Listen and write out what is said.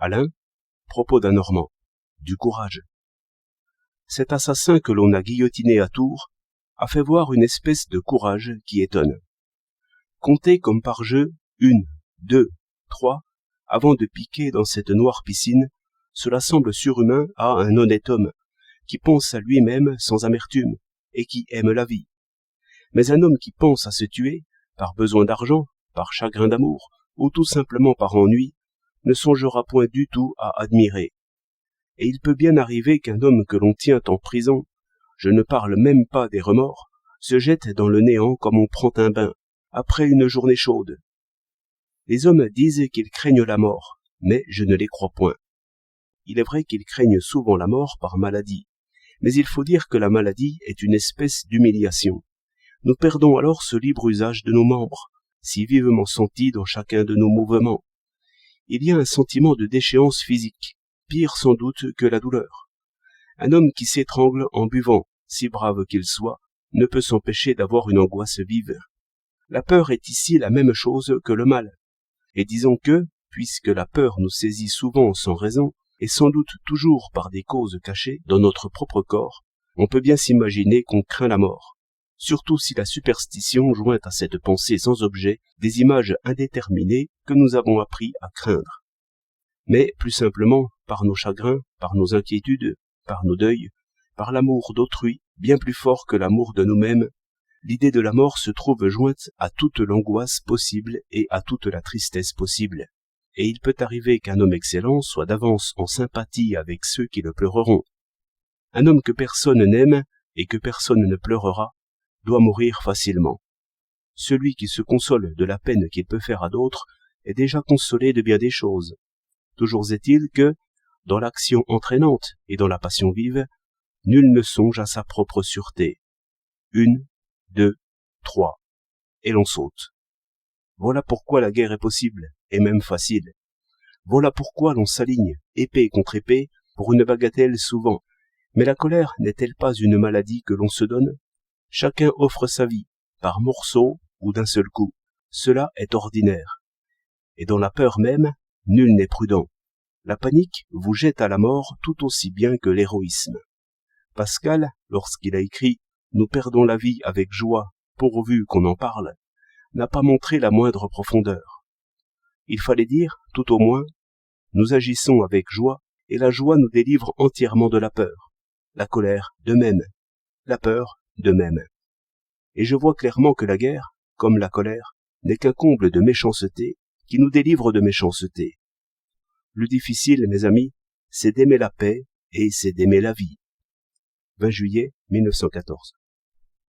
Alain, propos d'un Normand, du courage. Cet assassin que l'on a guillotiné à Tours a fait voir une espèce de courage qui étonne. Compter comme par jeu 1, 2, 3, avant de piquer dans cette noire piscine, cela semble surhumain à un honnête homme qui pense à lui-même sans amertume et qui aime la vie. Mais un homme qui pense à se tuer, par besoin d'argent, par chagrin d'amour, ou tout simplement par ennui, ne songera point du tout à admirer. Et il peut bien arriver qu'un homme que l'on tient en prison, je ne parle même pas des remords, se jette dans le néant comme on prend un bain, après une journée chaude. Les hommes disent qu'ils craignent la mort, mais je ne les crois point. Il est vrai qu'ils craignent souvent la mort par maladie, mais il faut dire que la maladie est une espèce d'humiliation. Nous perdons alors ce libre usage de nos membres, si vivement senti dans chacun de nos mouvements. Il y a un sentiment de déchéance physique, pire sans doute que la douleur. Un homme qui s'étrangle en buvant, si brave qu'il soit, ne peut s'empêcher d'avoir une angoisse vive. La peur est ici la même chose que le mal. Et disons que, puisque la peur nous saisit souvent sans raison, et sans doute toujours par des causes cachées dans notre propre corps, on peut bien s'imaginer qu'on craint la mort. Surtout si la superstition joint à cette pensée sans objet des images indéterminées que nous avons appris à craindre. Mais plus simplement, par nos chagrins, par nos inquiétudes, par nos deuils, par l'amour d'autrui, bien plus fort que l'amour de nous-mêmes, l'idée de la mort se trouve jointe à toute l'angoisse possible et à toute la tristesse possible. Et il peut arriver qu'un homme excellent soit d'avance en sympathie avec ceux qui le pleureront. Un homme que personne n'aime et que personne ne pleurera doit mourir facilement. Celui qui se console de la peine qu'il peut faire à d'autres est déjà consolé de bien des choses. Toujours est-il que, dans l'action entraînante et dans la passion vive, nul ne songe à sa propre sûreté. 1, 2, 3, et l'on saute. Voilà pourquoi la guerre est possible, et même facile. Voilà pourquoi l'on s'aligne, épée contre épée, pour une bagatelle souvent. Mais la colère n'est-elle pas une maladie que l'on se donne ? Chacun offre sa vie, par morceaux ou d'un seul coup. Cela est ordinaire. Et dans la peur même, nul n'est prudent. La panique vous jette à la mort tout aussi bien que l'héroïsme. Pascal, lorsqu'il a écrit « Nous perdons la vie avec joie, pourvu qu'on en parle », n'a pas montré la moindre profondeur. Il fallait dire, tout au moins, nous agissons avec joie, et la joie nous délivre entièrement de la peur. La colère, de même. La peur, de même. Et je vois clairement que la guerre, comme la colère, n'est qu'un comble de méchanceté qui nous délivre de méchanceté. Le difficile, mes amis, c'est d'aimer la paix et c'est d'aimer la vie. 20 juillet 1914.